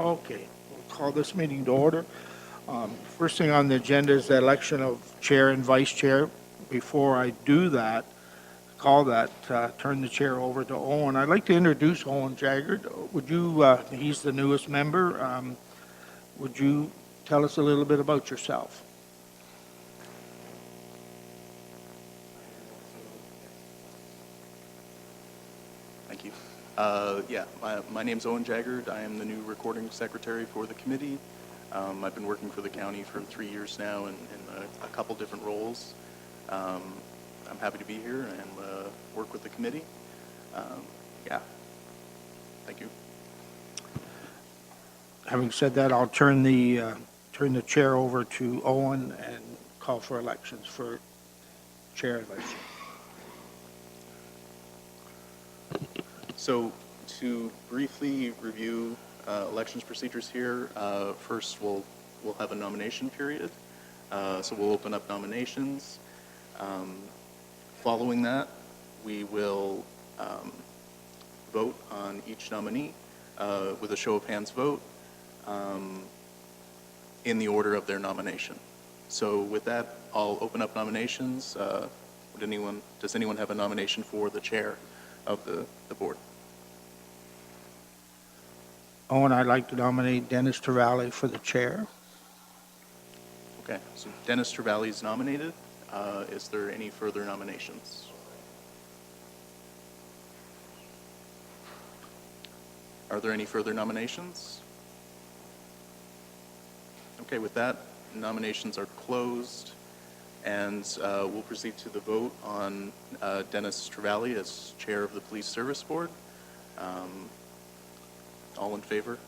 Okay, we'll call this meeting to order. First thing on the agenda is the election of chair and vice chair. Before I do that, turn the chair over to Owen. I'd like to introduce Owen Jaggard. Would you, he's the newest member. Would you tell us a little bit about yourself? Thank you. My name's Owen Jaggard. I am the new recording secretary for the committee. I've been working for the county for 3 years now in a couple different roles. I'm happy to be here and work with the committee. Thank you. Having said that, I'll turn the chair over to Owen and call for elections for chair and vice chair. So to briefly review elections procedures here, first we'll have a nomination period. So we'll open up nominations. Following that, we will vote on each nominee with a show of hands vote in the order of their nomination. So with that, I'll open up nominations. Does anyone have a nomination for the chair of the board? Owen, I'd like to nominate Dennis Trevally for the chair. Okay, so Dennis Trevally is nominated. Is there any further nominations? Are there any further nominations? Okay, with that, nominations are closed, and we'll proceed to the vote on Dennis Trevally as chair of the Police Service Board. All in favor?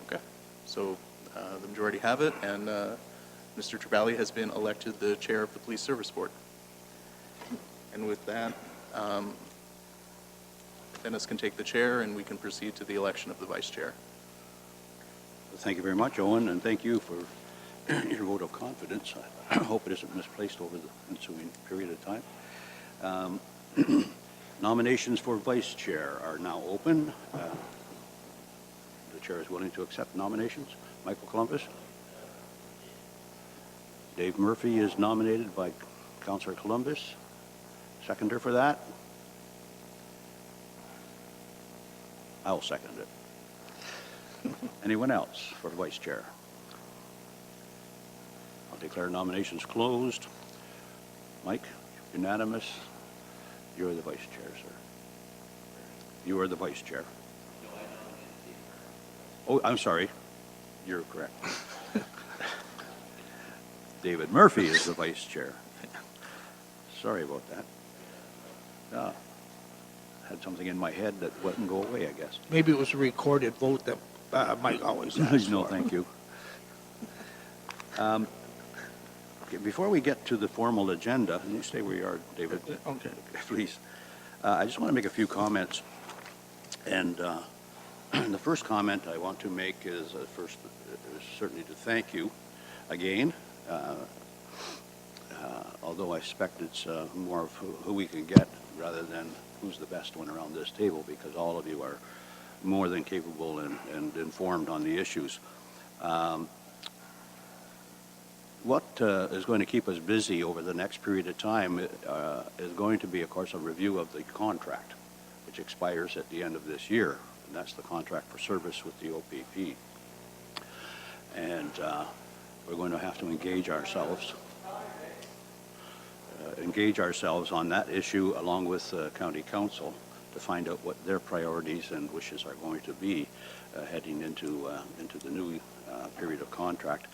Okay, so the majority have it, and Mr. Trevally has been elected the chair of the Police Service Board. And with that, Dennis can take the chair, and we can proceed to the election of the vice chair. Thank you very much, Owen, and thank you for your vote of confidence. I hope it isn't misplaced over the ensuing period of time. Nominations for vice chair are now open. The chair is willing to accept nominations. Michael Columbus. Dave Murphy is nominated by Councillor Columbus. Seconder for that? I'll second it. Anyone else for vice chair? I'll declare nominations closed. Mike, unanimous. You're the vice chair, sir. You are the vice chair. Oh, I'm sorry. You're correct. David Murphy is the vice chair. Sorry about that. Had something in my head that wouldn't go away, I guess. Maybe it was a recorded vote that Mike always asks No, for. thank you. Okay, before we get to the formal agenda, and you stay where you are, David. Okay. Please. I just want to make a few comments. And the first comment I want to make is certainly to thank you again. Although I suspect it's more of who we can get rather than who's the best one around this table, because all of you are more than capable and informed on the issues. What is going to keep us busy over the next period of time is going to be, of course, a review of the contract, which expires at the end of this year. And that's the contract for service with the OPP. And we're going to have to engage ourselves on that issue along with County Council to find out what their priorities and wishes are going to be heading into the new period of contract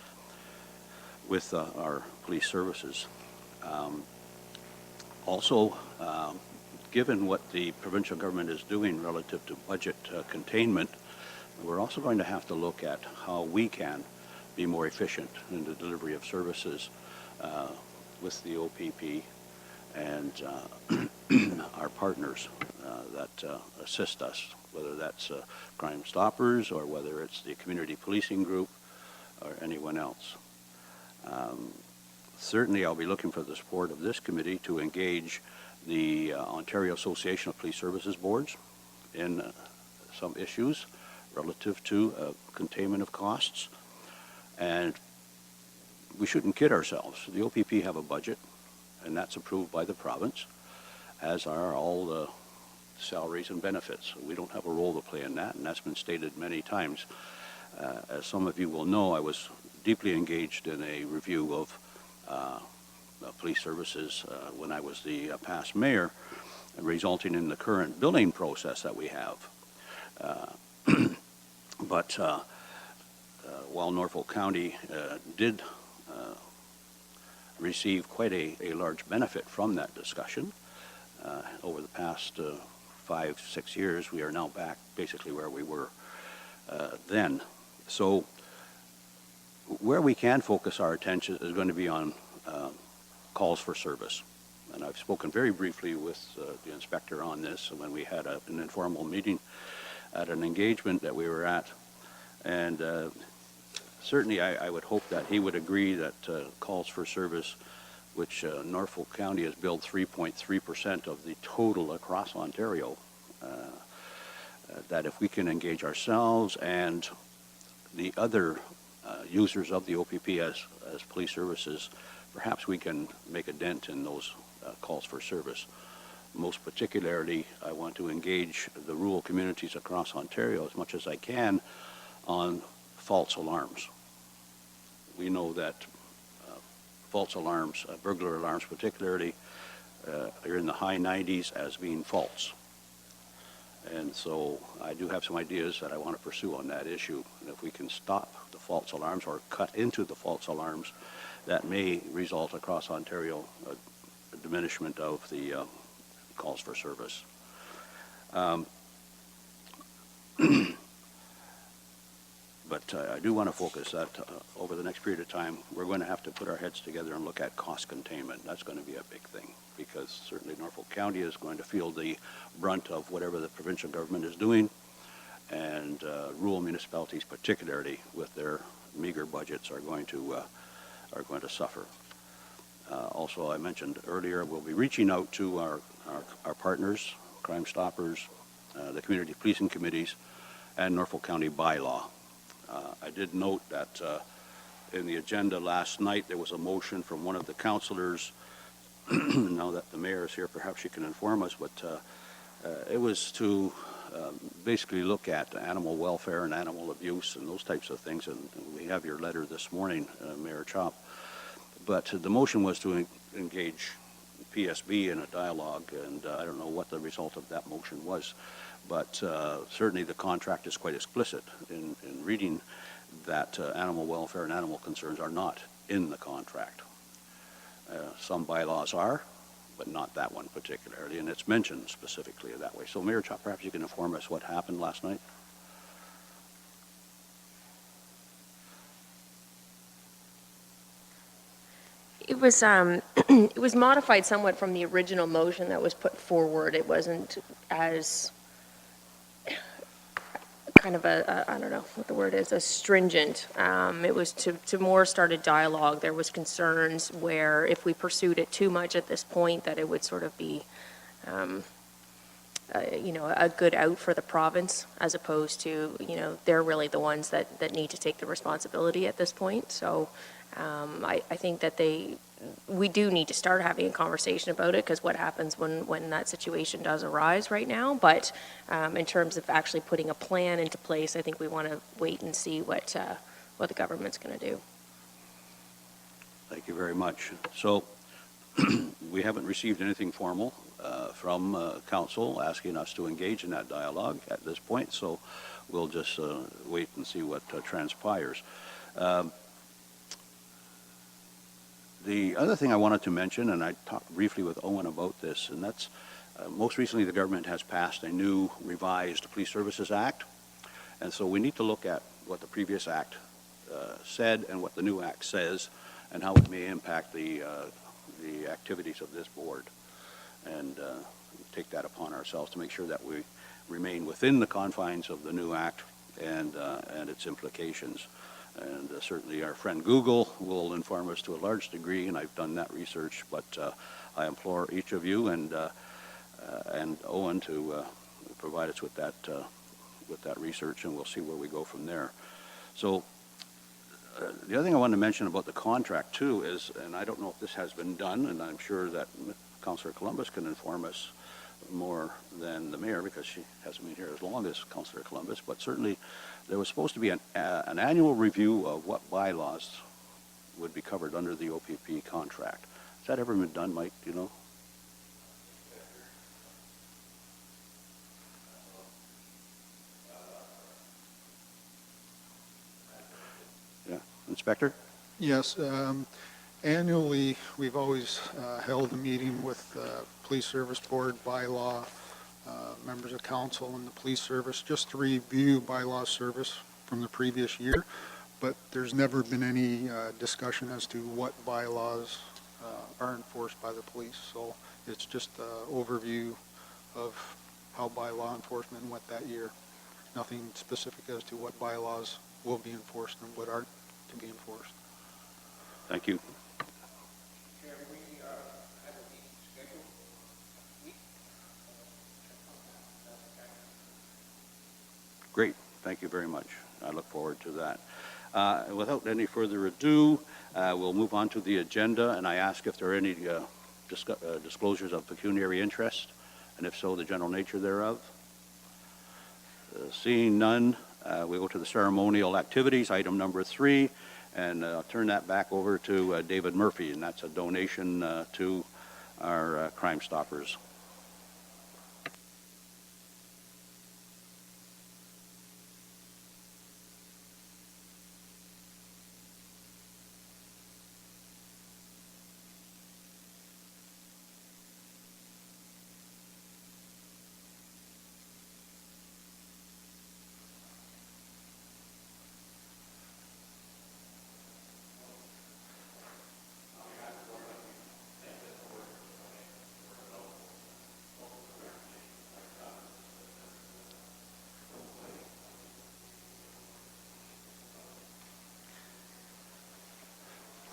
with our police services. Also, given what the provincial government is doing relative to budget containment, we're also going to have to look at how we can be more efficient in the delivery of services with the OPP and our partners that assist us, whether that's Crime Stoppers or whether it's the Community Policing Group or anyone else. Certainly I'll be looking for the support of this committee to engage the Ontario Association of Police Services Boards in some issues relative to containment of costs. And we shouldn't kid ourselves. The OPP have a budget, and that's approved by the province, as are all the salaries and benefits. We don't have a role to play in that, and that's been stated many times. As some of you will know, I was deeply engaged in a review of police services when I was the past mayor, resulting in the current billing process that we have. But while Norfolk County did receive quite a large benefit from that discussion, over the past 5-6 years, we are now back basically where we were then. So where we can focus our attention is going to be on calls for service. And I've spoken very briefly with the inspector on this when we had an informal meeting at an engagement that we were at. And certainly I would hope that he would agree that calls for service, which Norfolk County has billed 3.3% of the total across Ontario, that if we can engage ourselves and the other users of the OPP as police services, perhaps we can make a dent in those calls for service. Most particularly, I want to engage the rural communities across Ontario as much as I can on false alarms. We know that false alarms, burglar alarms particularly, are in the high 90s as being false. And so I do have some ideas that I want to pursue on that issue. And if we can stop the false alarms or cut into the false alarms, that may result across Ontario a diminishment of the calls for service. But I do want to focus that over the next period of time, we're going to have to put our heads together and look at cost containment. That's going to be a big thing, because certainly Norfolk County is going to feel the brunt of whatever the provincial government is doing, and rural municipalities, particularly with their meager budgets, are going to suffer. Also, I mentioned earlier, we'll be reaching out to our partners, Crime Stoppers, the community policing committees, and Norfolk County bylaw. I did note that in the agenda last night, there was a motion from one of the councillors. Now that the mayor is here, perhaps she can inform us, but it was to basically look at animal welfare and animal abuse and those types of things. And we have your letter this morning, Mayor Chop. But the motion was to engage PSB in a dialogue, and I don't know what the result of that motion was. But certainly the contract is quite explicit in reading that animal welfare and animal concerns are not in the contract. Some bylaws are, but not that one particularly, and it's mentioned specifically that way. So Mayor Chop, perhaps you can inform us what happened last night? It was it was modified somewhat from the original motion that was put forward. It wasn't as kind of I don't know what the word is, as stringent. It was to more start a dialogue. There was concerns where if we pursued it too much at this point, that it would sort of be, a good out for the province, as opposed to, they're really the ones that need to take the responsibility at this point. So I think that we do need to start having a conversation about it, because what happens when that situation does arise right now. But in terms of actually putting a plan into place, I think we want to wait and see what the government's going to do. Thank you very much. So we haven't received anything formal from council asking us to engage in that dialogue at this point, so we'll just wait and see what transpires. The other thing I wanted to mention, and I talked briefly with Owen about this, and that's most recently the government has passed a new revised Police Services Act, and so we need to look at what the previous act said and what the new act says, and how it may impact the activities of this board, and take that upon ourselves to make sure that we remain within the confines of the new act and its implications. And certainly our friend Google will inform us to a large degree, and I've done that research, but I implore each of you and Owen to provide us with that with that research, and we'll see where we go from there. So the other thing I wanted to mention about the contract too is, and I don't know if this has been done, and I'm sure that Councillor Columbus can inform us more than the mayor because she hasn't been here as long as Councillor Columbus, but certainly there was supposed to be an annual review of what bylaws would be covered under the OPP contract. Has that ever been done, Mike? Do you know? Yeah, Inspector? Yes, annually, we've always held a meeting with Police Service Board, bylaw, members of council and the police service, just to review bylaw service from the previous year. But there's never been any discussion as to what bylaws are enforced by the police. So it's just an overview of how bylaw enforcement went that year. Nothing specific as to what bylaws will be enforced and what aren't to be enforced. Thank you. Great. Thank you very much. I look forward to that. Without any further ado, we'll move on to the agenda, and I ask if there are any disclosures of pecuniary interest, and if so, the general nature thereof. Seeing none, we go to the ceremonial activities, item number 3, and I'll turn that back over to David Murphy, and that's a donation to our Crime Stoppers.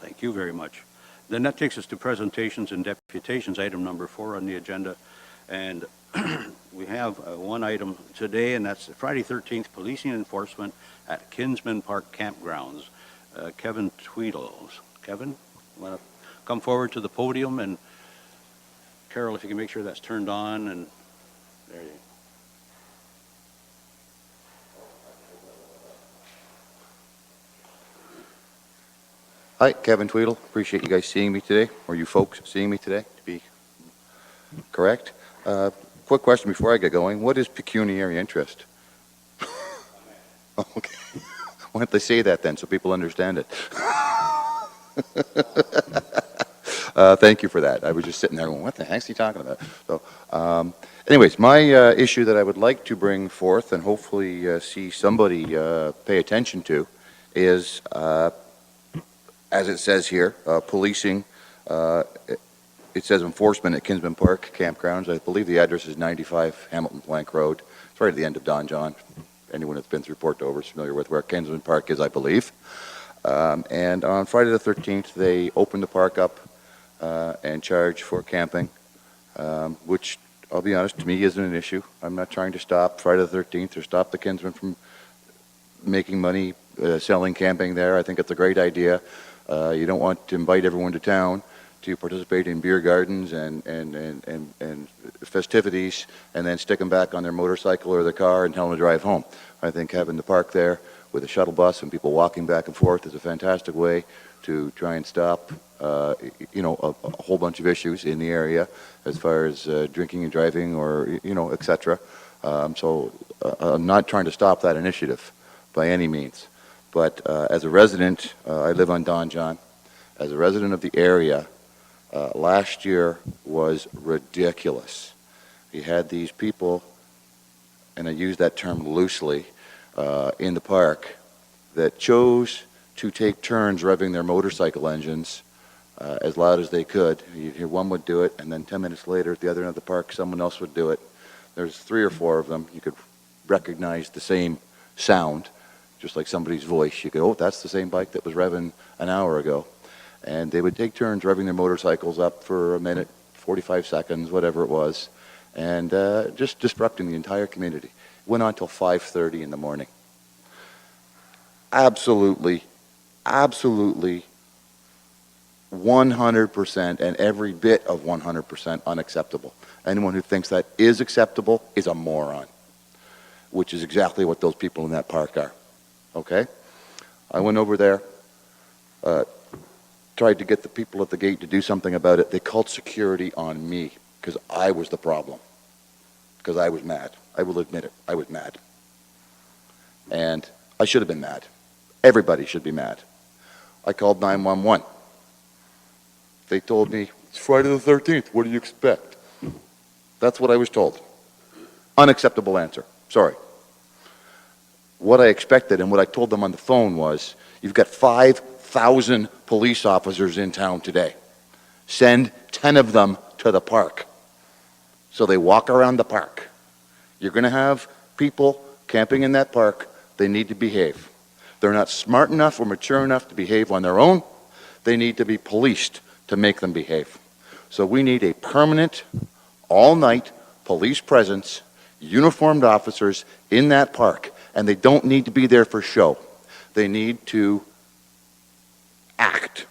Thank you very much. Then that takes us to presentations and deputations, item number 4 on the agenda. And we have one item today, and that's Friday 13th, policing enforcement at Kinsman Park Campgrounds. Kevin Tweedles. Kevin, want to come forward to the podium? And Carol, if you can make sure that's turned on, and there you go. Hi, Kevin Tweedle. Appreciate you guys seeing me today, or you folks seeing me today, to be correct. Quick question before I get going. What is pecuniary interest? Okay. Why don't they say that then so people understand it? Thank you for that. I was just sitting there going, what the heck's he talking about? So, anyways, my issue that I would like to bring forth and hopefully see somebody pay attention to is as it says here, policing, it says enforcement at Kinsman Park Campgrounds. I believe the address is 95 Hamilton Plank Road. It's right at the end of Don John. Anyone that's been through Port Dover is familiar with where Kinsman Park is, I believe. And on Friday the 13th, they opened the park up and charged for camping, which, I'll be honest, to me isn't an issue. I'm not trying to stop Friday the 13th or stop the Kinsmen from making money selling camping there. I think it's a great idea. You don't want to invite everyone to town to participate in beer gardens and festivities and then stick them back on their motorcycle or their car and tell them to drive home. I think having the park there with a shuttle bus and people walking back and forth is a fantastic way to try and stop, a whole bunch of issues in the area as far as drinking and driving or, et cetera. So I'm not trying to stop that initiative by any means. But as a resident, I live on Don John. As a resident of the area, last year was ridiculous. You had these people, and I use that term loosely, in the park that chose to take turns revving their motorcycle engines as loud as they could. You'd hear one would do it, and then 10 minutes later at the other end of the park, someone else would do it. There's 3 or 4 of them. You could recognize the same sound, just like somebody's voice. You go, oh, that's the same bike that was revving an hour ago. And they would take turns revving their motorcycles up for a minute, 45 seconds, whatever it was, and just disrupting the entire community. went on till 5:30 in the morning. Absolutely, absolutely 100% and every bit of 100% unacceptable. Anyone who thinks that is acceptable is a moron, which is exactly what those people in that park are. Okay? I went over there, tried to get the people at the gate to do something about it. They called security on me because I was the problem. Because I was mad. I will admit it. I was mad. And I should have been mad. Everybody should be mad. I called 911. They told me, it's Friday the 13th. What do you expect? That's what I was told. Unacceptable answer. Sorry. What I expected and what I told them on the phone was, you've got 5,000 police officers in town today. Send 10 of them to the park. So they walk around the park. You're going to have people camping in that park. They need to behave. They're not smart enough or mature enough to behave on their own. They need to be policed to make them behave. So we need a permanent, all-night police presence, uniformed officers in that park, and they don't need to be there for show. They need to act,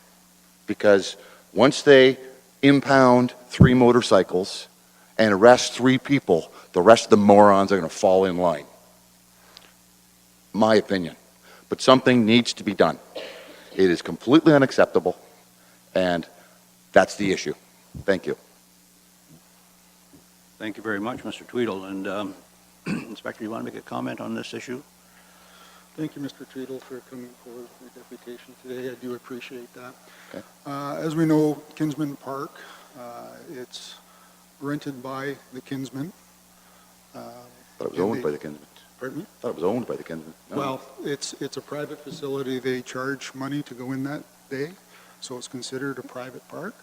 because once they impound 3 motorcycles and arrest 3 people, the rest of the morons are going to fall in line. My opinion. But something needs to be done. It is completely unacceptable, and that's the issue. Thank you. Thank you very much, Mr. Tweedle. And Inspector, you want to make a comment on this issue? Thank you, Mr. Tweedle, for coming forward for your deputation today. I do appreciate that. Okay. As we know, Kinsman Park, it's rented by the Kinsmen. Thought it was owned by the Kinsmen. Pardon me? Thought it was owned by the Kinsmen. No. Well, it's a private facility. They charge money to go in that day, so it's considered a private park.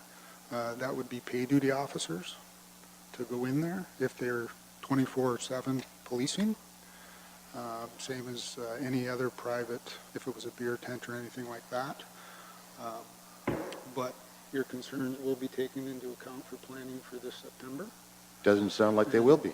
That would be pay duty officers to go in there if they're 24/7 policing. Same as any other private, if it was a beer tent or anything like that. But your concerns will be taken into account for planning for this September. Doesn't sound like they will be.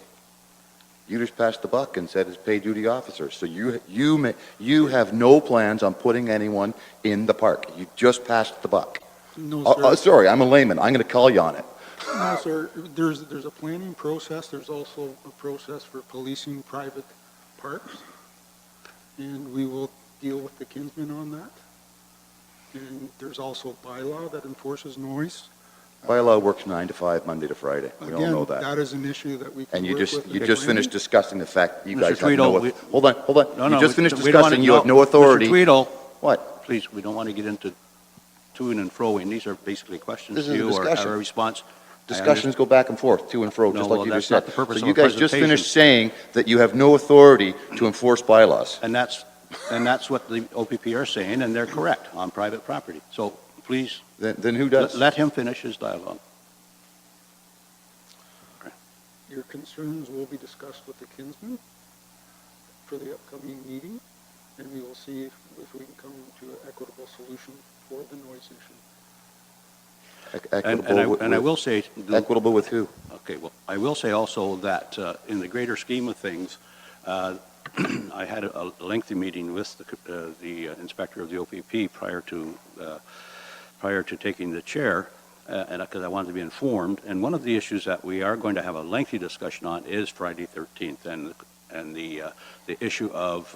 You just passed the buck and said it's pay duty officers. So you have no plans on putting anyone in the park. You just passed the buck. No, sir. Sorry, I'm a layman. I'm going to call you on it. No, sir. There's a planning process. There's also a process for policing private parks. And we will deal with the Kinsmen on that. And there's also a bylaw that enforces noise. Bylaw works 9 to 5, Monday to Friday. We all know that. Again, that is an issue that we can And you work just with you the just planning. finished discussing the fact you Mr. guys have Tweedle, no. we- Hold on. No, no. You just finished we don't wanna- discussing you have no authority. Mr. Tweedle, What? please, we don't want to get into to and froing. These are basically questions This to is a you or discussion. a response. Discussions go back and forth, to and fro, No, just like well, you that's just said. not the purpose So of you a guys just presentation. finished saying that you have no authority to enforce bylaws. And that's what the OPP are saying, and they're correct on private property. So please, Then who does? let him finish his dialogue. Your concerns will be discussed with the Kinsmen for the upcoming meeting, and we will see if we can come to an equitable solution for the noise issue. And I will say, Equitable with who? okay, well, I will say also that in the greater scheme of things, I had a lengthy meeting with the inspector of the OPP prior to taking the chair, and because I wanted to be informed. And one of the issues that we are going to have a lengthy discussion on is Friday 13th, and the issue of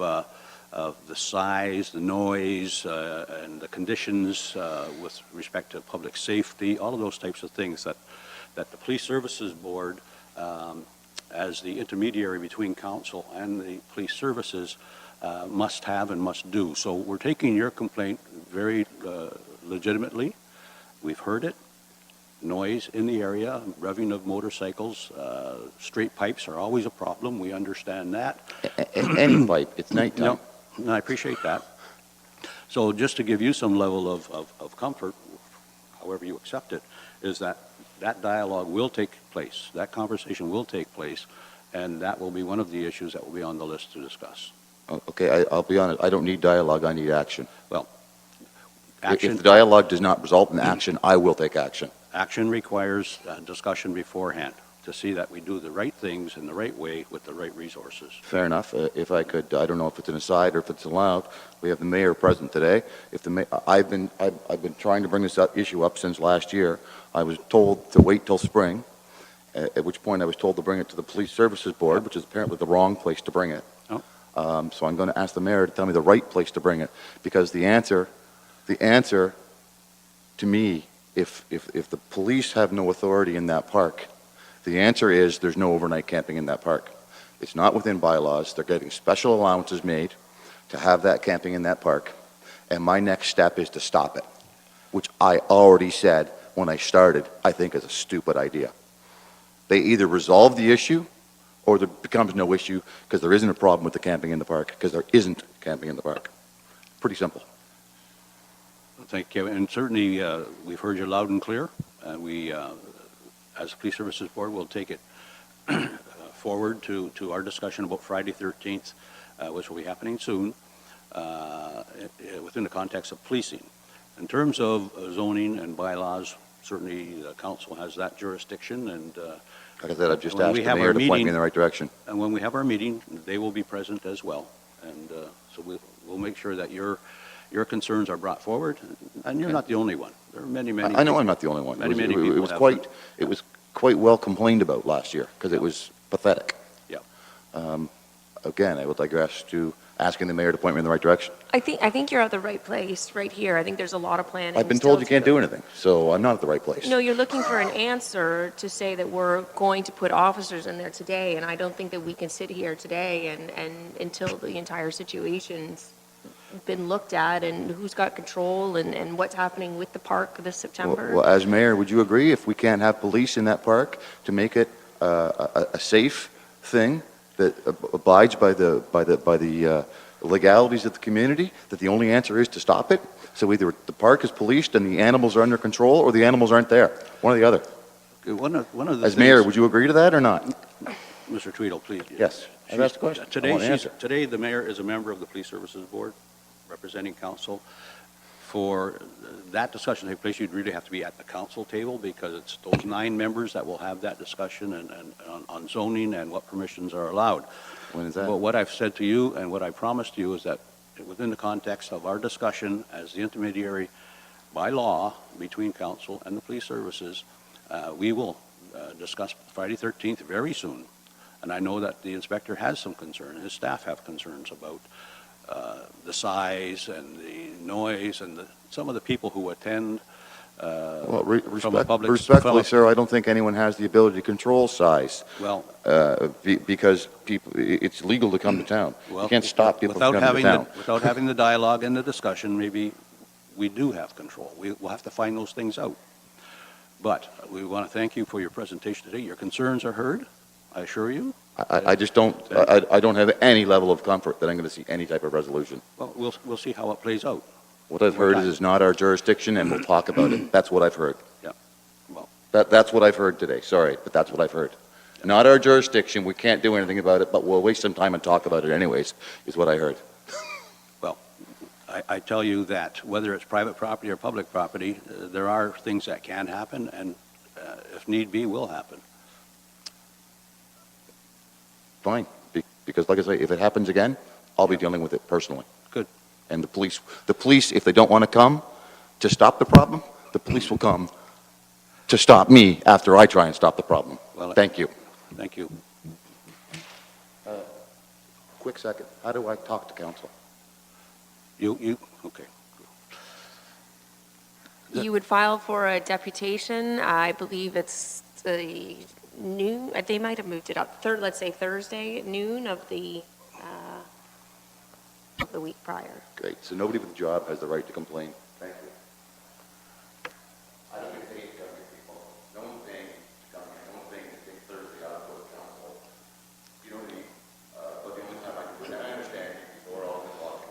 the size, the noise, and the conditions with respect to public safety, all of those types of things that the Police Services Board, as the intermediary between council and the police services, must have and must do. So we're taking your complaint very legitimately. We've heard it. Noise in the area, revving of motorcycles, straight pipes are always a problem. We understand that. Any pipe, it's nighttime. No, I appreciate that. So just to give you some level of comfort, however you accept it, is that dialogue will take place, that conversation will take place, and that will be one of the issues that will be on the list to discuss. Okay, I'll be honest, I don't need dialogue, I need action. Well, If the dialogue does not result in action, I will take action. Action requires discussion beforehand. to see that we do the right things in the right way with the right resources. Fair enough. If I could, I don't know if it's an aside or if it's allowed. We have the mayor present today. If the I've been trying to bring this issue up since last year. I was told to wait till spring, at which point I was told to bring it to the Police Services Board, which is apparently the wrong place to bring it. Oh. So I'm going to ask the mayor to tell me the right place to bring it, because the answer to me, if the police have no authority in that park, the answer is there's no overnight camping in that park. It's not within bylaws. They're getting special allowances made to have that camping in that park. And my next step is to stop it, which I already said when I started, I think is a stupid idea. They either resolve the issue or there becomes no issue because there isn't a problem with the camping in the park, because there isn't camping in the park. Pretty simple. Thank you. And certainly, we've heard you loud and clear. We, as a Police Services Board, will take it forward to our discussion about Friday 13th, which will be happening soon, within the context of policing. In terms of zoning and bylaws, certainly the council has that jurisdiction, and Like I said, I've just when asked we the have mayor our to point me meeting- in the right direction. and when we have our meeting, they will be present as well. And so we'll make sure that your concerns are brought forward, and you're not the only one. There are many, many. I know I'm not the only one. Many people It was have quite, it was quite well complained about last year, because it was pathetic. Yeah. Again, I would like to asking the mayor to point me in the right direction. I think you're at the right place right here. I think there's a lot of planning. I've been still told you to can't go. do anything, so I'm not at the right place. No, you're looking for an answer to say that we're going to put officers in there today, and I don't think that we can sit here today and until the entire situation's been looked at and who's got control and what's happening with the park this September. Well, as mayor, would you agree if we can't have police in that park to make it a safe thing that abides by the legalities of the community, that the only answer is to stop it? So either the park is policed and the animals are under control, or the animals aren't there. One or the other. One of the As mayor, things- would you agree to that or not? Mr. Tweedle, please. Yes. I've asked a question. I want an answer. Today, the mayor is a member of the Police Services Board, representing council. For that discussion to take place, you'd really have to be at the council table, because it's those 9 members that will have that discussion and on zoning and what permissions are allowed. When is that? But what I've said to you and what I promised you is that within the context of our discussion as the intermediary by law between council and the police services, we will discuss Friday 13th very soon. And I know that the inspector has some concern, his staff have concerns about the size and the noise and some of the people who attend Well, from a public. respectfully, sir, I don't think anyone has the ability to control size, Well, because it's legal to come to town. well. You can't stop people from without coming to having town. Without having the dialogue and the discussion, maybe we do have control. We'll have to find those things out. But we want to thank you for your presentation today. Your concerns are heard, I assure you. I just don't, I don't have any level of comfort that I'm going to see any type of resolution. Well, we'll see how it plays out. What I've heard is it's not our jurisdiction, and we'll talk about it. That's what I've heard. Yeah. Well, That's what I've heard today. Sorry, but that's what I've heard. Not our jurisdiction, we can't do anything about it, but we'll waste some time and talk about it anyways, is what I heard. well, I tell you that whether it's private property or public property, there are things that can happen, and if need be, will happen. Fine, because like I say, if it happens again, I'll be dealing with it personally. Good. And the police, if they don't want to come to stop the problem, the police will come to stop me after I try and stop the problem. Well, Thank you. Thank you. Quick second, how do I talk to council? Okay. You would file for a deputation. I believe it's the noon, they might have moved it up, let's say Thursday at noon of the week prior. Great, so nobody with a job has the right to complain. Thank you. I don't get paid to come here, people. No one's paying me to come here. No one's paying me to take Thursday out for the council. You know what I mean? But the only time I can do that, I understand people are all talking.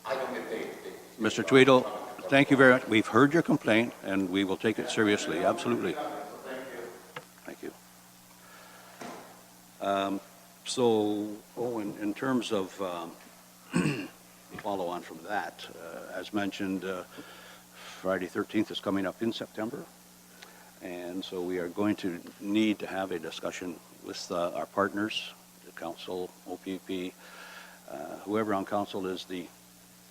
I don't get paid to take. Mr. Tweedle, thank you very much. We've heard your complaint, and we will take it seriously, absolutely. Thank you. In terms of follow on from that, as mentioned, Friday 13th is coming up in September, And so we are going to need to have a discussion with our partners, the council, OPP, whoever on council is the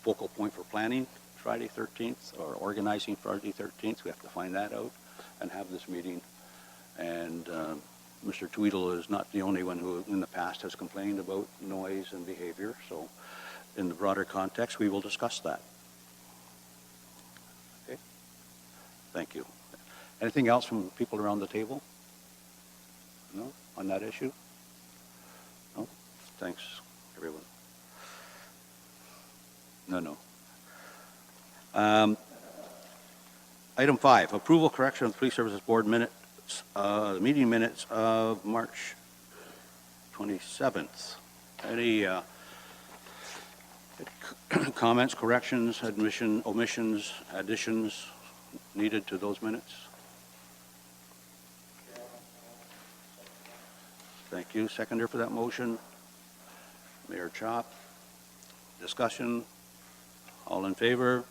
focal point for planning Friday 13th or organizing Friday 13th. We have to find that out and have this meeting. And Mr. Tweedle is not the only one who in the past has complained about noise and behavior. So in the broader context, we will discuss that. Okay. Thank you. Anything else from people around the table? No? On that issue? No? Thanks, everyone. No. Item 5, approval correction of the Police Services Board minutes, the meeting minutes of March 27th. Any comments, corrections, omissions, additions needed to those minutes? Thank you. Seconder for that motion, Mayor Chop. Discussion. All in favor?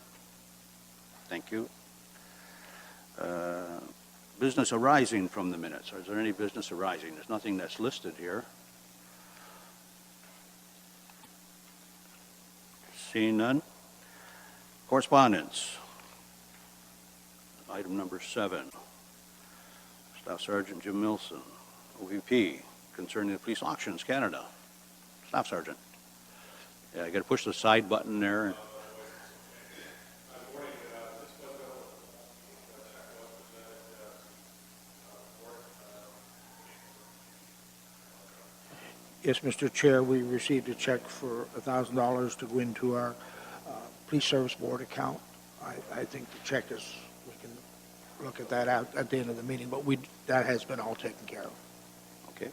Thank you. Business arising from the minutes. Is there any business arising? There's nothing that's listed here. Seeing none. Correspondence. Item number 7. Staff Sergeant Jim Milson, OVP, concerning the Police Auctions Canada. Staff Sergeant. Yeah, I got to push the side button there. Yes, Mr. Chair, we received a check for $1,000 to go into our Police Service Board account. I think the check is, we can look at that out at the end of the meeting, but that has been all taken care of. Okay.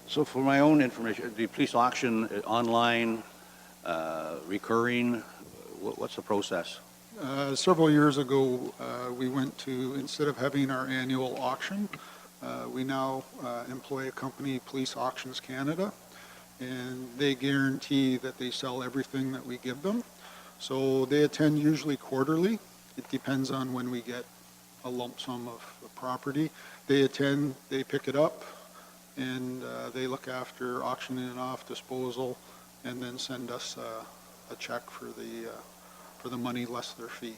So for my own information, the police auction online, recurring, what's the process? Several years ago, we went to, instead of having our annual auction, we now employ a company, Police Auctions Canada, and they guarantee that they sell everything that we give them. So they attend usually quarterly. It depends on when we get a lump sum of property. They attend, they pick it up, and they look after auctioning it off, disposal, and then send us a check for the money less their fee.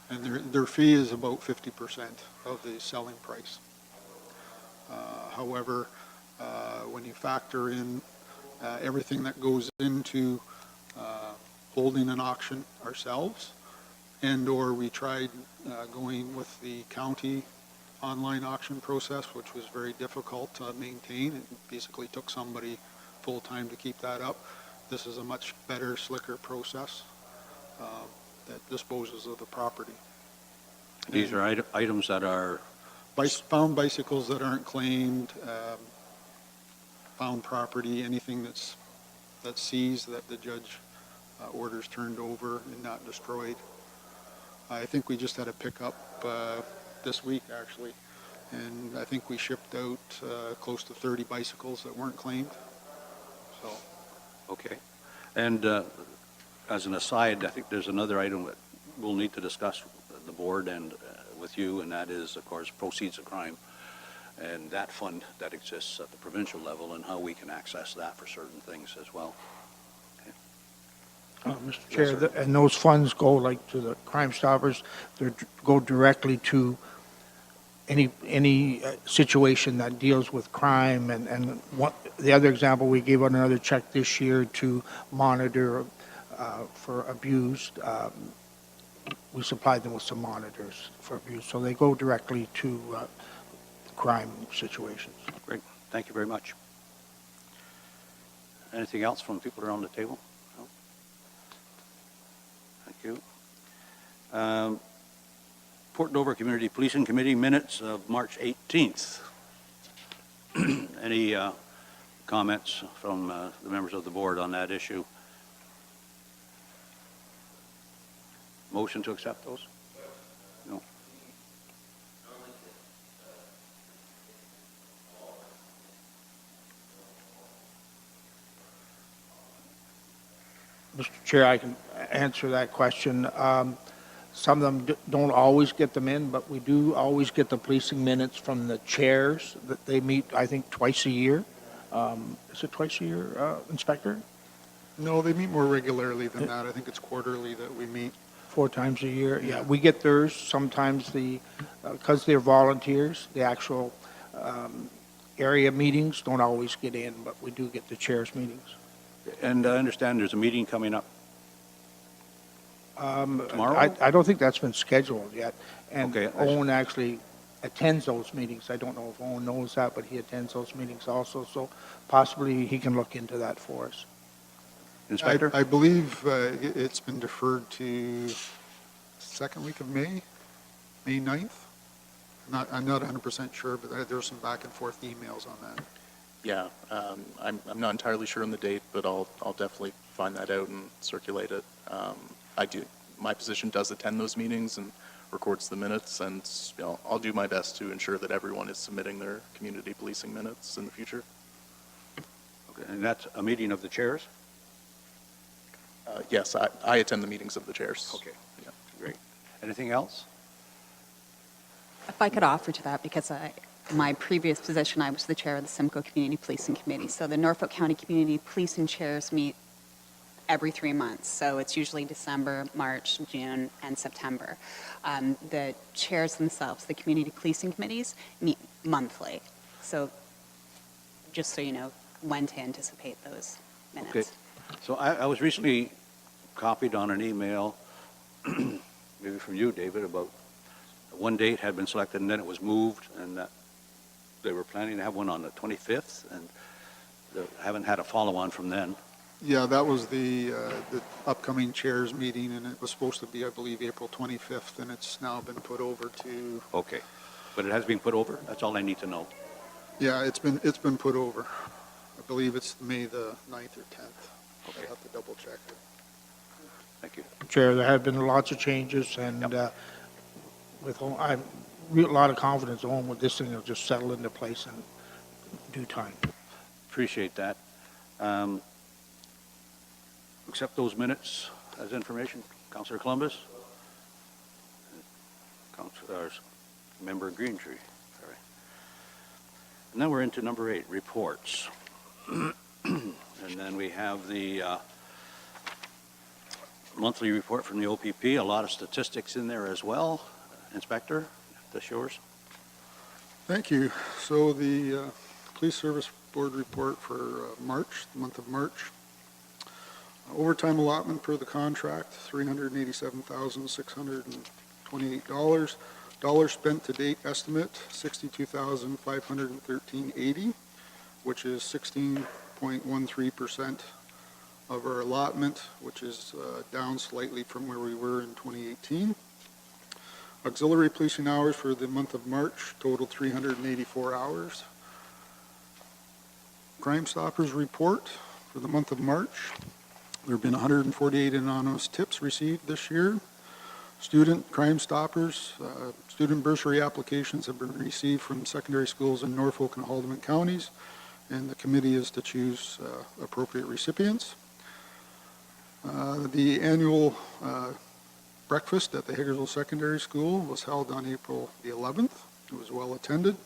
And their fee is about 50% of the selling price. However, when you factor in everything that goes into holding an auction ourselves, and/or we tried going with the county online auction process, which was very difficult to maintain. It basically took somebody full-time to keep that up. This is a much better, slicker process that disposes of the property. These are items that are... Found bicycles that aren't claimed, found property, anything that's seized that the judge orders turned over and not destroyed. I think we just had a pickup this week, actually, and I think we shipped out close to 30 bicycles that weren't claimed. So. Okay. And as an aside, I think there's another item that we'll need to discuss with the board and with you, and that is, of course, proceeds of crime and that fund that exists at the provincial level and how we can access that for certain things as well. Okay. Mr. Chair, and those funds go like to the Crime Stoppers, they go directly to any situation that deals with crime, and what, the other example, we gave out another check this year to monitor for abused. We supplied them with some monitors for abuse, so they go directly to crime situations. Great. Thank you very much. Anything else from people around the table? No? Thank you. Port Dover Community Policing Committee minutes of March 18th. Any comments from the members of the board on that issue? Motion to accept those? No. Chair, I can answer that question. Some of them don't always get them in, but we do always get the policing minutes from the chairs that they meet, I think, twice a year. Is it twice a year, Inspector? No, they meet more regularly than that. I think it's quarterly that we meet. 4 times a year? Yeah, Yeah. we get theirs. Sometimes because they're volunteers, the actual area meetings don't always get in, but we do get the chairs meetings. And I understand there's a meeting coming up tomorrow? I don't think that's been scheduled yet. And Okay. Owen actually attends those meetings. I don't know if Owen knows that, but he attends those meetings also. So possibly he can look into that for us. Inspector? I believe it's been deferred to second week of May, May 9th. I'm not 100% sure, but there's some back and forth emails on that. Yeah, I'm not entirely sure on the date, but I'll definitely find that out and circulate it. My position does attend those meetings and records the minutes, and I'll do my best to ensure that everyone is submitting their community policing minutes in the future. Okay, and that's a meeting of the chairs? Yes, I attend the meetings of the chairs. Okay. Yeah. Great. Anything else? If I could offer to that, because my previous position, I was the chair of the Simcoe Community Policing Committee. So the Norfolk County Community Policing Chairs meet every 3 months. So it's usually December, March, June, and September. The chairs themselves, the community policing committees, meet monthly. So just so you know when to anticipate those minutes. Okay. So I was recently copied on an email, maybe from you, David, about one date had been selected and then it was moved, and that they were planning to have one on the 25th, and they haven't had a follow-on from then. Yeah, that was the upcoming chairs meeting, and it was supposed to be, I believe, April 25th, and it's now been put over to, Okay. But it has been put over? That's all I need to know. yeah, it's been put over. I believe it's May the 9th or 10th. Okay. I'll have to double check it. Thank you. Chair, there have been lots of changes, and with Owen, I have a lot of confidence Owen with this thing will just settle into place in due time. Appreciate that. Accept those minutes as information. Councillor Columbus? Member Greentree. Sorry. And then we're into number 8, reports. And then we have the monthly report from the OPP, a lot of statistics in there as well. Inspector, that's yours. Thank you. So the Police Service Board report for March, the month of March. Overtime allotment per the contract, $387,628. Dollars spent to date estimate, $62,513.80, which is 16.13% of our allotment, which is down slightly from where we were in 2018. Auxiliary policing hours for the month of March totaled 384 hours. Crime Stoppers report for the month of March. There have been 148 anonymous tips received this year. Student Crime Stoppers, student bursary applications have been received from secondary schools in Norfolk and Haldimand counties, and the committee is to choose appropriate recipients. The annual breakfast at the Hagersville Secondary School was held on April the 11th. It was well attended.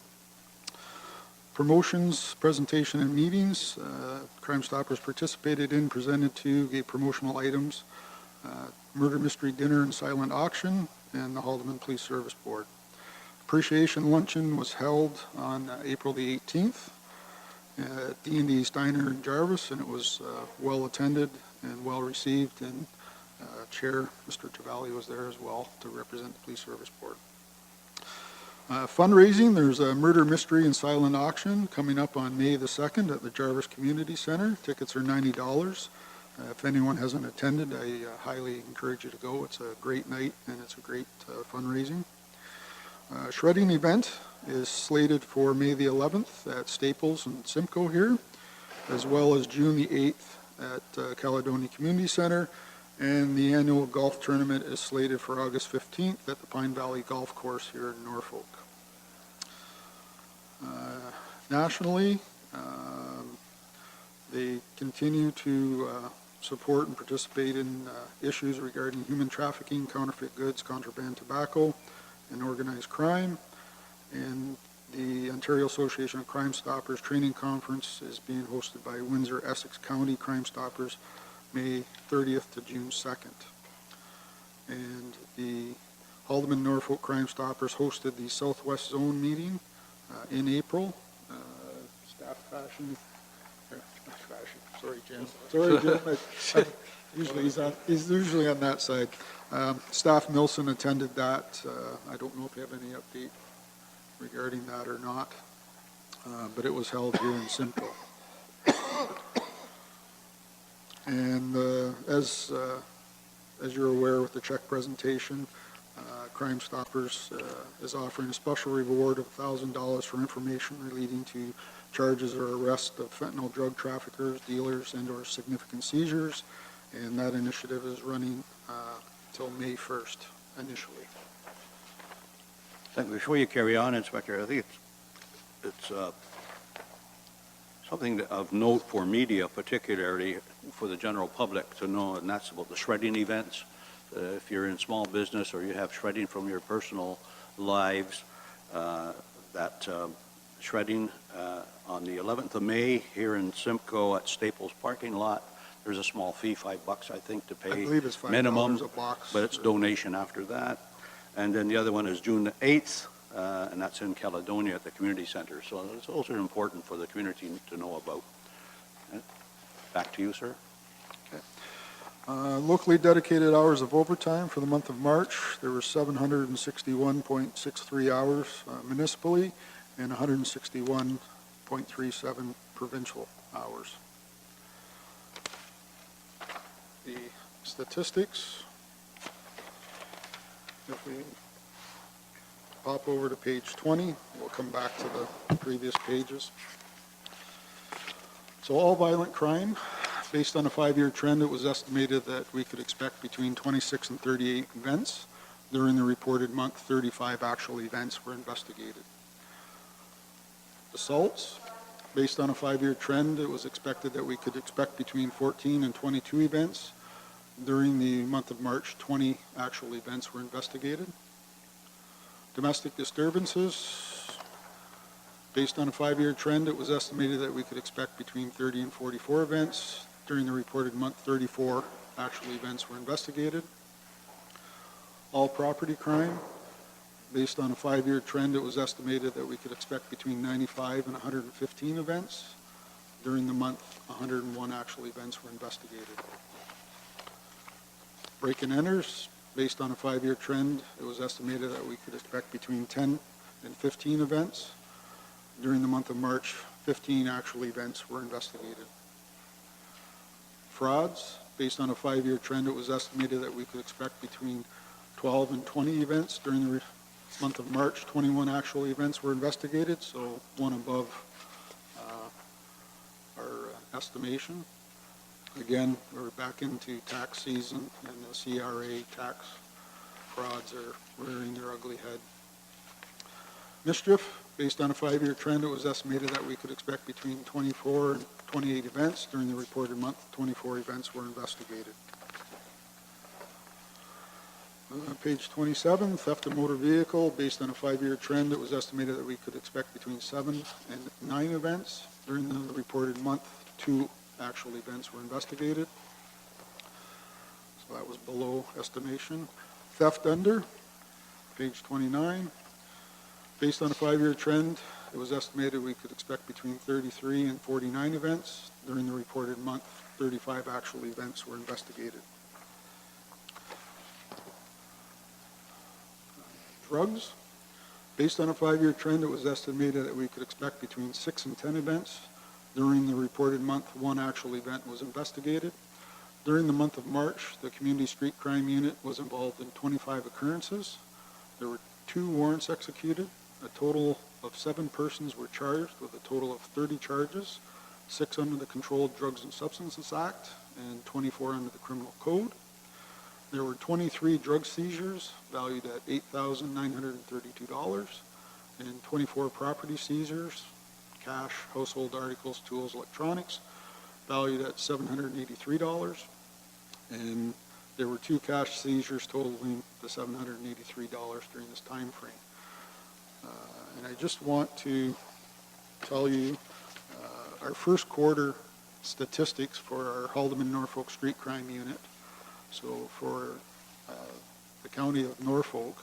Promotions, presentation, and meetings. Crime Stoppers participated in, presented to, gave promotional items, murder mystery dinner and silent auction, and the Haldimand Police Service Board. Appreciation luncheon was held on April the 18th at D&D's Diner in Jarvis, and it was well attended and well received, and Chair Mr. Tavalli was there as well to represent the Police Service Board. Fundraising, there's a murder mystery and silent auction coming up on May the 2nd at the Jarvis Community Center. Tickets are $90. If anyone hasn't attended, I highly encourage you to go. It's a great night and it's a great fundraising. Shredding event is slated for May the 11th at Staples and Simcoe here, as well as June the 8th at Caledonia Community Center. And the annual golf tournament is slated for August 15th at the Pine Valley Golf Course here in Norfolk. Nationally, they continue to support and participate in issues regarding human trafficking, counterfeit goods, contraband tobacco, and organized crime. And the Ontario Association of Crime Stoppers Training Conference is being hosted by Windsor Essex County Crime Stoppers May 30th to June 2nd. And the Haldeman Norfolk Crime Stoppers hosted the Southwest Zone meeting in April. Staff fashion, not fashion, sorry Jim. Sorry Jim, he's usually on that side. Staff Milson attended that. I don't know if you have any update regarding that or not, but it was held here in Simcoe. And as you're aware with the check presentation, Crime Stoppers is offering a special reward of $1,000 for information relating to charges or arrest of fentanyl drug traffickers, dealers, and or significant seizures. And that initiative is running till May 1st initially. Before you carry on, Inspector, I think it's something of note for media, particularly for the general public to know, and that's about the shredding events. If you're in small business or you have shredding from your personal lives, that shredding on the 11th of May here in Simcoe at Staples parking lot, there's a small fee, $5 I think, to pay I believe it's $5 minimum, a box. but it's donation after that. And then the other one is June the 8th, and that's in Caledonia at the community center. So those are important for the community to know about. Back to you, sir. Locally dedicated hours of overtime for the month of March, there were 761.63 hours municipally and 161.37 provincial hours. The statistics, if we pop over to page 20, we'll come back to the previous pages. So all violent crime, based on a 5-year trend, it was estimated that we could expect between 26 and 38 events. During the reported month, 35 actual events were investigated. Assaults, based on a 5-year trend, it was expected that we could expect between 14 and 22 events. During the month of March, 20 actual events were investigated. Domestic disturbances, based on a 5-year trend, it was estimated that we could expect between 30 and 44 events. During the reported month, 34 actual events were investigated. All property crime, based on a 5-year trend, it was estimated that we could expect between 95 and 115 events. During the month, 101 actual events were investigated. Break and enters, based on a 5-year trend, it was estimated that we could expect between 10 and 15 events. During the month of March, 15 actual events were investigated. Frauds, based on a 5-year trend, it was estimated that we could expect between 12 and 20 events. During the month of March, 21 actual events were investigated, so one above our estimation. Again, we're back into tax season, and the CRA tax frauds are rearing their ugly head. Mischief, based on a 5-year trend, it was estimated that we could expect between 24 and 28 events. During the reported month, 24 events were investigated. Page 27, theft of motor vehicle, based on a 5-year trend, it was estimated that we could expect between 7 and 9 events. During the reported month, 2 actual events were investigated. So that was below estimation. Theft under, page 29. Based on a 5-year trend, it was estimated we could expect between 33 and 49 events. During the reported month, 35 actual events were investigated. Drugs, based on a 5-year trend, it was estimated that we could expect between 6 and 10 events. During the reported month, 1 actual event was investigated. During the month of March, the Community Street Crime Unit was involved in 25 occurrences. There were 2 warrants executed. A total of 7 persons were charged with a total of 30 charges, 6 under the Controlled Drugs and Substances Act and 24 under the Criminal Code. There were 23 drug seizures valued at $8,932 and 24 property seizures, cash, household articles, tools, electronics, valued at $783. And there were 2 cash seizures totaling the $783 during this time frame. And I just want to tell you our first quarter statistics for our Haldeman Norfolk Street Crime Unit. So for the county of Norfolk,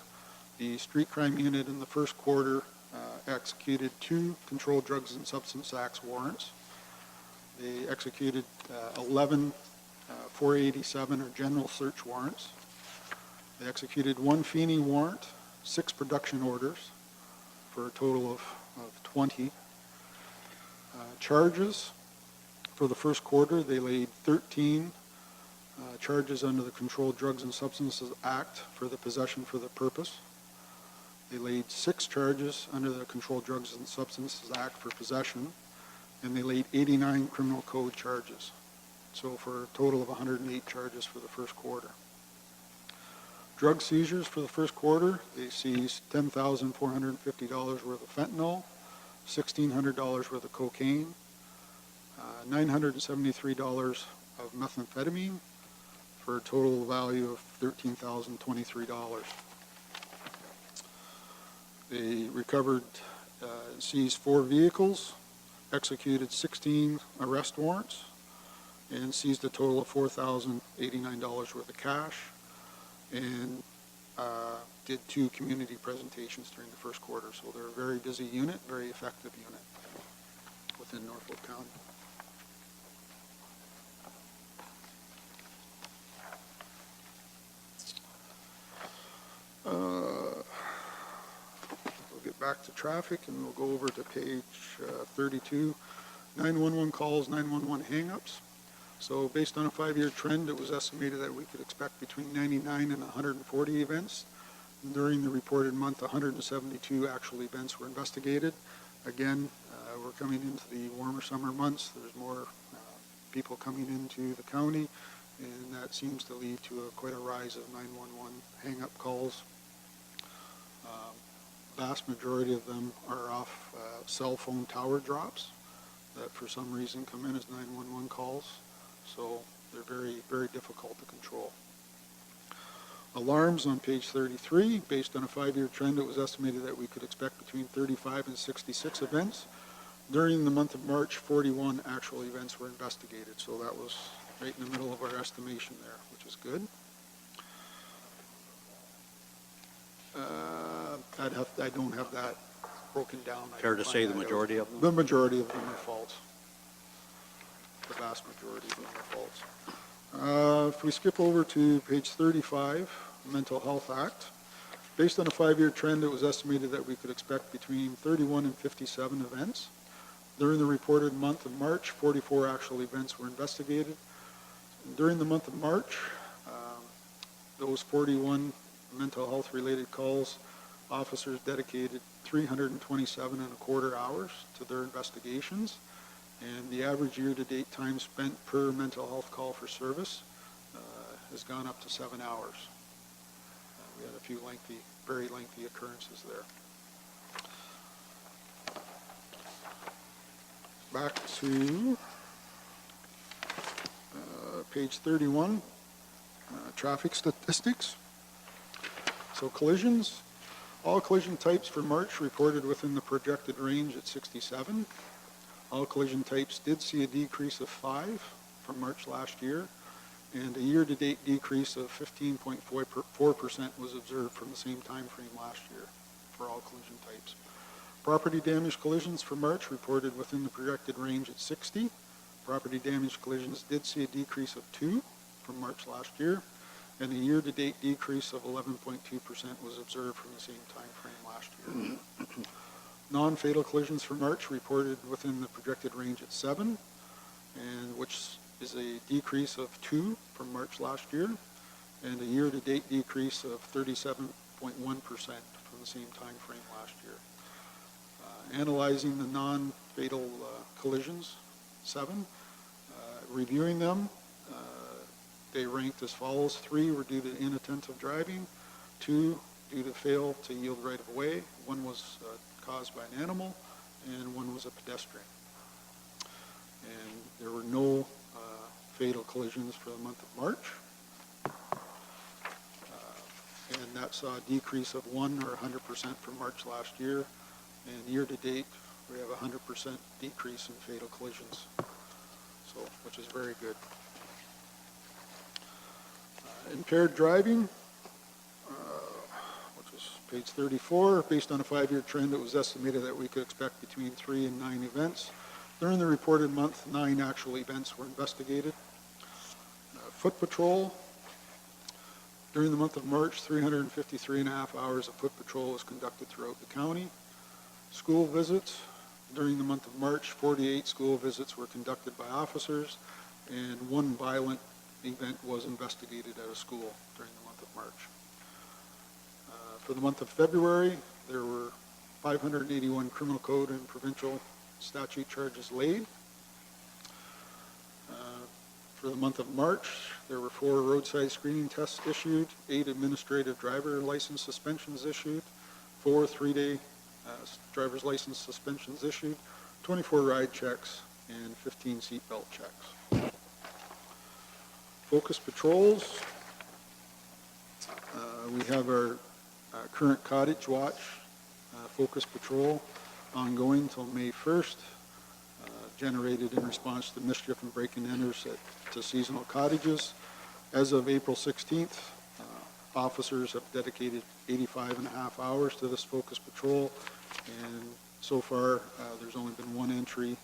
the Street Crime Unit in the first quarter executed 2 Controlled Drugs and Substance Acts warrants. They executed 11 487 or general search warrants. They executed 1 Feeney warrant, 6 production orders for a total of 20. Charges for the first quarter, they laid 13 charges under the Controlled Drugs and Substances Act for the possession for the purpose. They laid 6 charges under the Controlled Drugs and Substances Act for possession, and they laid 89 criminal code charges. So for a total of 108 charges for the first quarter. Drug seizures for the first quarter, they seized $10,450 worth of fentanyl, $1,600 worth of cocaine, $973 of methamphetamine, for a total value of $13,023. They recovered, seized 4 vehicles, executed 16 arrest warrants, and seized a total of $4,089 worth of cash, and did 2 community presentations during the first quarter. So they're a very busy unit, very effective unit within Norfolk County. We'll get back to traffic and we'll go over to page 32, 911 calls, 911 hangups. So based on a 5-year trend, it was estimated that we could expect between 99 and 140 events. During the reported month, 172 actual events were investigated. Again, we're coming into the warmer summer months. There's more people coming into the county, and that seems to lead to quite a rise of 911 hang-up calls. Vast majority of them are off cell phone tower drops that for some reason come in as 911 calls. So they're very, very difficult to control. Alarms on page 33, based on a 5-year trend, it was estimated that we could expect between 35 and 66 events. During the month of March, 41 actual events were investigated, so that was right in the middle of our estimation there, which is good. I don't have that broken down. Fair to say the majority of them? The majority of them are false. The vast majority of them are false. If we skip over to page 35, Mental Health Act, based on a 5-year trend, it was estimated that we could expect between 31 and 57 events. During the reported month of March, 44 actual events were investigated. During the month of March, those 41 mental health related calls, officers dedicated 327.25 hours to their investigations, and the average year-to-date time spent per mental health call for service has gone up to 7 hours. We had a few very lengthy occurrences there. Back to page 31, traffic statistics. So collisions, all collision types for March reported within the projected range at 67. All collision types did see a decrease of 5 from March last year, and a year-to-date decrease of 15.4% was observed from the same time frame last year for all collision types. Property damage collisions for March reported within the projected range at 60. Property damage collisions did see a decrease of 2 from March last year, and a year-to-date decrease of 11.2% was observed from the same time frame last year. Non-fatal collisions for March reported within the projected range at 7, and which is a decrease of 2 from March last year, and a year-to-date decrease of 37.1% from the same time frame last year. Analyzing the non-fatal collisions, 7, reviewing them, they ranked as follows. 3 were due to inattentive driving, 2 due to fail to yield right of way, 1 was caused by an animal, and 1 was a pedestrian. And there were no fatal collisions for the month of March. that saw a decrease of 1 or 100% from March last year. And year-to-date, we have a 100% decrease in fatal collisions, so, which is very good. Impaired driving, which is page 34, based on a 5-year trend, it was estimated that we could expect between 3 and 9 events. During the reported month, 9 actual events were investigated. Foot patrol, during the month of March, 353.5 hours of foot patrol was conducted throughout the county. School visits, during the month of March, 48 school visits were conducted by officers, and 1 violent event was investigated at a school during the month of March. For the month of February, there were 581 criminal code and provincial statute charges laid. For the month of March, there were 4 roadside screening tests issued, 8 administrative driver license suspensions issued, 4 3-day driver's license suspensions issued, 24 ride checks, and 15 seatbelt checks. Focus patrols. We have our current cottage watch focus patrol ongoing until May 1st, generated in response to mischief and break-and-enters to seasonal cottages. As of April 16th, officers have dedicated 85.5 hours to this focus patrol, and so far there's only been 1 entry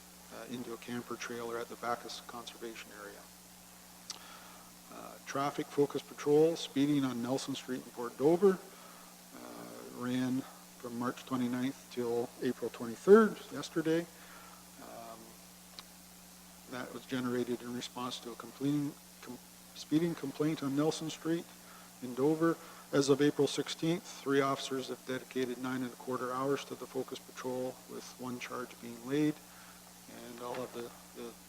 into a camper trailer at the Bacchus Conservation Area. Traffic focus patrol, speeding on Nelson Street in Port Dover, ran from March 29th till April 23rd, yesterday. That was generated in response to a speeding complaint on Nelson Street in Dover. As of April 16th, 3 officers have dedicated 9.25 hours to the focus patrol, with 1 charge being laid, and I'll have the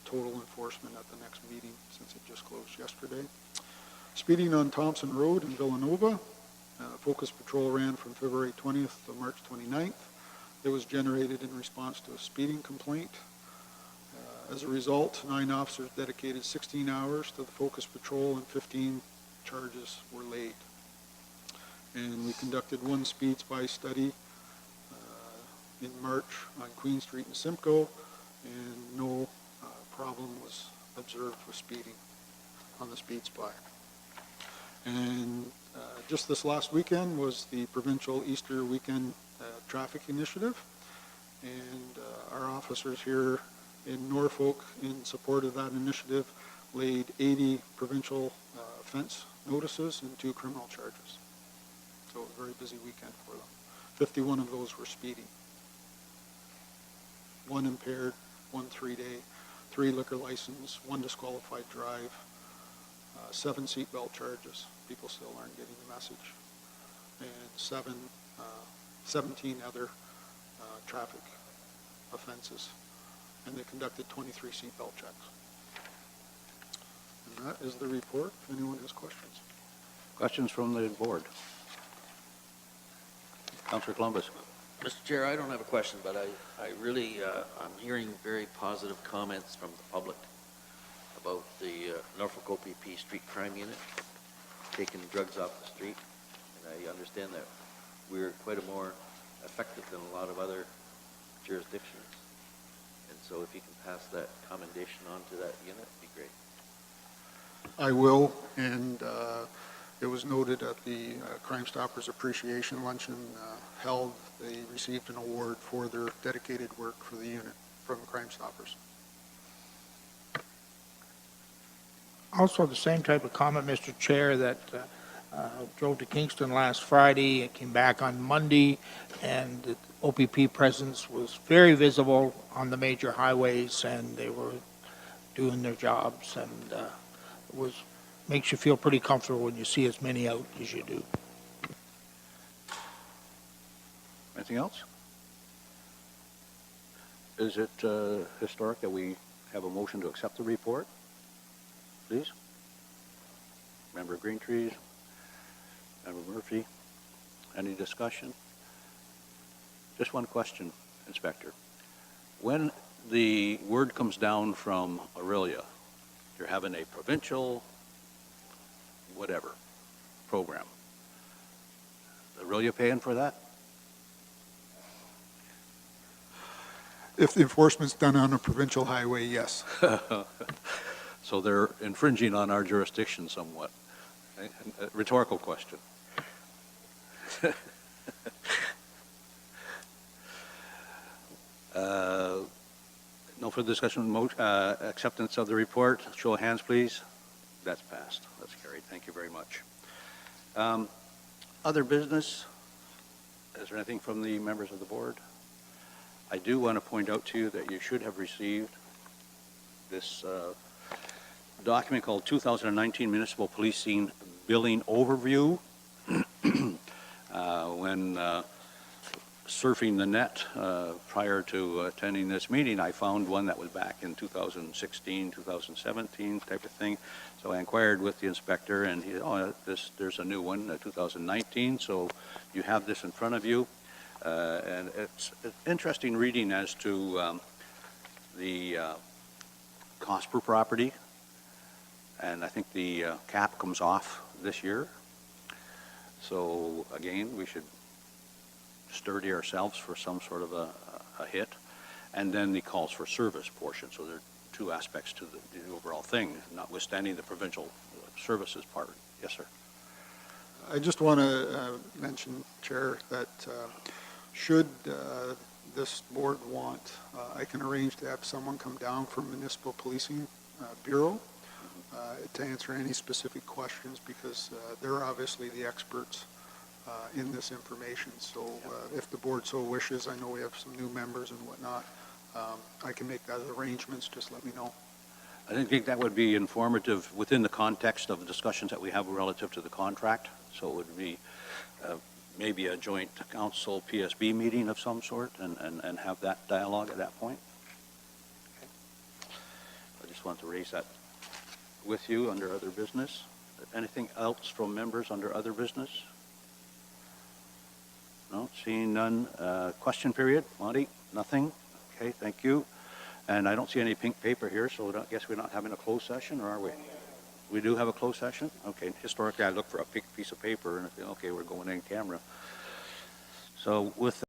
total enforcement at the next meeting since it just closed yesterday. Speeding on Thompson Road in Villanova, focus patrol ran from February 20th to March 29th. It was generated in response to a speeding complaint. As a result, 9 officers dedicated 16 hours to the focus patrol, and 15 charges were laid. And we conducted 1 speed spy study in March on Queen Street in Simcoe, and no problem was observed with speeding on the speed spy. And just this last weekend was the provincial Easter weekend traffic initiative, and our officers here in Norfolk, in support of that initiative, laid 80 provincial offense notices and 2 criminal charges. So it was a very busy weekend for them. 51 of those were speeding. 1 impaired, 1 3-day, 3 liquor license, 1 disqualified drive, 7 seatbelt charges. People still aren't getting the message. And 17 other traffic offenses. And they conducted 23 seatbelt checks. And that is the report. If anyone has questions. Questions from the board? Councillor Columbus. Mr. Chair, I don't have a question, but I really, I'm hearing very positive comments from the public about the Norfolk OPP street crime unit, taking drugs off the street. And I understand that we're quite a more effective than a lot of other jurisdictions. And so if you can pass that commendation on to that unit, it'd be great. I will, and it was noted at the Crime Stoppers Appreciation Luncheon held. They received an award for their dedicated work for the unit from Crime Stoppers. Also, the same type of comment, Mr. Chair, that drove to Kingston last Friday, it came back on Monday, and the OPP presence was very visible on the major highways, and they were doing their jobs, and it makes you feel pretty comfortable when you see as many out as you do. Anything else? Is it historic that we have a motion to accept the report? Please. Member Greentrees, Member Murphy, any discussion? Just one question, Inspector. When the word comes down from Aurelia, you're having a provincial whatever program, Aurelia paying for that? If the enforcement's done on a provincial highway, yes. So they're infringing on our jurisdiction somewhat. A rhetorical question. No further discussion, acceptance of the report. Show of hands, please. That's passed. That's carried. Thank you very much. Other business? Is there anything from the members of the board? I do want to point out to you that you should have received this document called 2019 Municipal Policing Billing Overview. When surfing the net prior to attending this meeting, I found one that was back in 2016, 2017 type of thing. So I inquired with the inspector, and he said, oh, there's a new one, 2019, so you have this in front of you. And it's interesting reading as to the cost per property, and I think the cap comes off this year. So again, we should sturdy ourselves for some sort of a hit. And then the calls for service portion. So there are two aspects to the overall thing, notwithstanding the provincial services part. Yes, sir. I just want to mention, Chair, that should this board want, I can arrange to have someone come down from Municipal Policing Bureau to answer any specific questions, because they're obviously the experts in this information. So if the board so wishes, I know we have some new members and whatnot, I can make that arrangements. Just let me know. I think that would be informative within the context of the discussions that we have relative to the contract. So it would be maybe a joint council PSB meeting of some sort and have that dialogue at that point. Okay. I just want to raise that with you under other business. Anything else from members under other business? No, seeing none. Question period, Monty? Nothing? Okay, thank you. And I don't see any pink paper here, so I guess we're not having a closed session, or are we? We do have a closed session? Okay, historically I look for a pink piece of paper and I think, okay, we're going in camera. So with